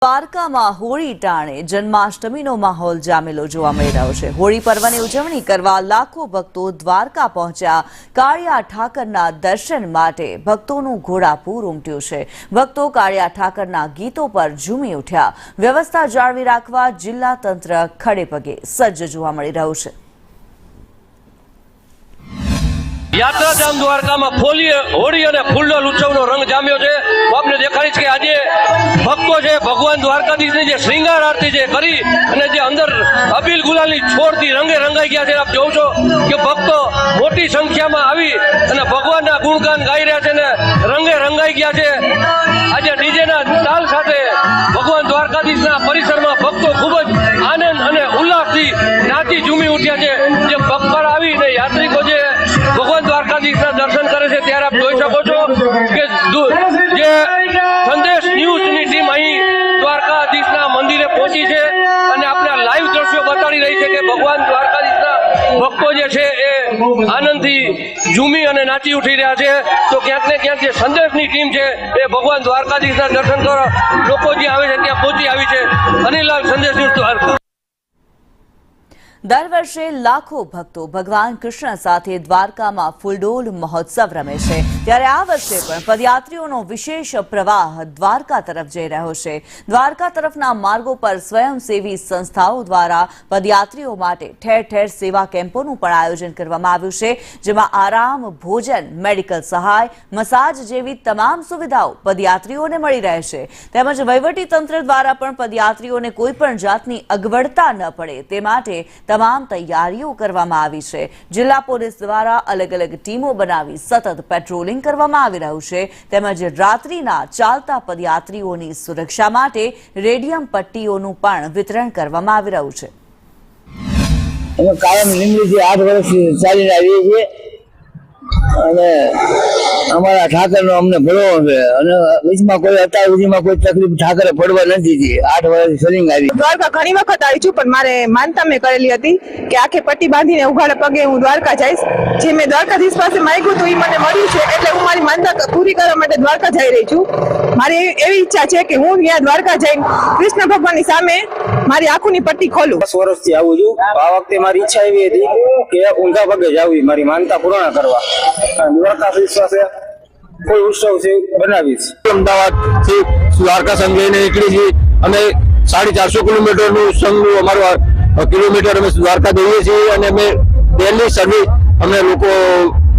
દ્વારકામાં હોળી ટાણે જન્માષ્ટમીનો માહોલ જામેલો જોવા મળી રહ્યો છે। હોળી પર્વની ઉજવણી કરવા લાખો ભક્તો દ્વારકા પહોંચ્યા। કાળિયા ઠાકરના દર્શન માટે ભક્તોનું ઘોડાપૂર ઉમટ્યું છે। ભક્તો કાળિયા ઠાકરના ગીતો પર ઝૂમી ઉઠ્યા। વ્યવસ્થા જાળવી રાખવા જિલ્લા તંત્ર ખડેપગે સજ્જ જોવા મળી રહ્યું છે। यात्राधाम द्वारका में होली और फूलडोल उत्सव रंग जाम्यो है। तो आपने देखाड़ी कि आज भक्तों है भगवान द्वारकाधीश ने श्रृंगार आरती करी अंदर अबील गुलाल छोड़ दी रंगे रंगाई गया है। आप जो छो कि भक्तों मोटी संख्या में आवी भगवान गुणगान गाई रहा है, रंगे रंगाई गया है। आज डीजे ताल साथे भगवान द्वारकाधीश परिसर में भक्तों खूब आनंद और उल्लास थी नाची झूमी उठ्या है। जे पगपाळ आवी ने यात्रिको जे भगवान द्वारकाधीश दर्शन करे छे त्यारे आप जोई शको छो के जे संदेश न्यूज नी टीम अहीं द्वारकाधीश मंदिरे पहुंची है और आपने लाइव दृश्यों बताड़ी रही है कि भगवान द्वारकाधीश भक्तों जे छे ए आनंद थी झूमी और नाची उठी रहा है। तो क्यांक ने क्यांक जे संदेश नी टीम है ए भगवान द्वारकाधीश दर्शन करो लोको जे आवे छे त्यां पहुंची आवी छे। अनिल संदेश न्यूज द्वारका। दर वर्षे लाखों भक्तों भगवान कृष्ण साथे द्वारकामां फूलडोल महोत्सव रमे छे, त्यारे आ वर्षे पण पदयात्रीओनो विशेष प्रवाह द्वारका तरफ जई रह्यो छे। द्वारका तरफना मार्गो पर स्वयंसेवी संस्थाओं द्वारा पदयात्रीओ माटे ठेर ठेर सेवा केम्पोनुं पण आयोजन करवामां आव्युं छे, जेमां आराम, भोजन, मेडिकल सहाय, मसाज जेवी तमाम सुविधाओ पदयात्रीओने मळी रहेशे। તેમજ વહીવટી તંત્ર દ્વારા પણ પદયાત્રીઓને કોઈ પણ જાતની અગવડતા ન પડે તે માટે તમામ તૈયારીઓ કરવામાં આવી છે। જિલ્લા પોલીસ દ્વારા અલગ અલગ ટીમો બનાવી સતત પેટ્રોલિંગ કરવામાં આવી રહ્યું છે, તેમજ રાત્રિના ચાલતા પદયાત્રીઓની સુરક્ષા માટે રેડિયમ પટ્ટીઓનું પણ વિતરણ કરવામાં આવી રહ્યું છે। અમે કાયમ લીમડીથી 8 વર્ષથી ચાલીને આવીએ છીએ અને અમારા ઠાકરનો અમને ભળવો છે અને બીજમાં કોઈ અત્યાર સુધીમાં કોઈ તકલીફ ઠાકરે પડવા નથી દીધી। 8 વર્ષથી સલિંગ આવી દ્વારકા ઘણી વખત આવી છું, પણ મારે માનતા મેં કરેલી હતી કે આખે પટ્ટી બાંધીને ઉઘાડા પગે હું દ્વારકા જઈશ। જે મેં દ્વારકાધીશ પાસે માંગ્યું હતું એ મને મળ્યું છે, એટલે હું મારી માનતા પૂરી કરવા માટે દ્વારકા જઈ રહી છું। મારી એવી ઈચ્છા છે કે હું ત્યાં દ્વારકા જઈને કૃષ્ણ ભગવાનની સામે મારી આંખોની પટ્ટી ખોલું। 10 વર્ષથી આવું છું। આ વખતે મારી ઈચ્છા એવી હતી કે ઊંધા પગે જાવી મારી માનતા પૂર્ણ કરવા। દ્વારકાધીશ પાસે કોઈ ઉત્સવ છે બનાવીશ। અમદાવાદથી દ્વારકા સંઘ લઈને નીકળી છીએ અને 450 કિલોમીટરનું સંઘનું અમારું કિલોમીટર અમે દ્વારકા દઈએ છીએ અને અમે ડેલી સર્વિસ અમને લોકો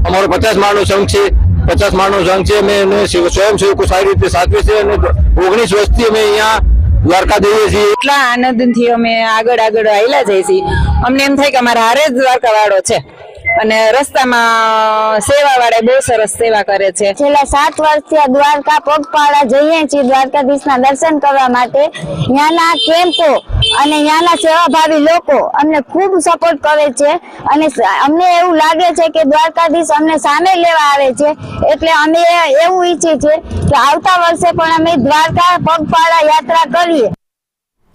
અમારો 50 માળનો સંઘ છે, 50 માળનો સંઘ છે। અમે સ્વયંસેવકો સારી રીતે સાચવે છે અને 19 વર્ષથી અમે અહીંયા દ્વારકા દઈએ છીએ। એટલા આનંદથી અમે આગળ આયલા જઈએ છીએ। અમને એમ થાય કે અમારા હારે જ દ્વારકા વાળો છે અને રસ્તામાં સેવા વાળા બહુ સરસ સેવા કરે છે। છેલ્લા 7 વર્ષથી દ્વારકા પગપાળા જઈએ છીએ દ્વારકાધીશના દર્શન કરવા માટે। ત્યાંના કેમ્પો અને ત્યાંના સેવાભાવી લોકો અમને ખૂબ સપોર્ટ કરે છે અને અમને એવું લાગે છે કે દ્વારકાધીશ અમને સામે લેવા આવે છે, એટલે અમે એવું ઈચ્છીએ છીએ કે આવતા વર્ષે પણ અમે દ્વારકા પગપાળા યાત્રા કરીએ।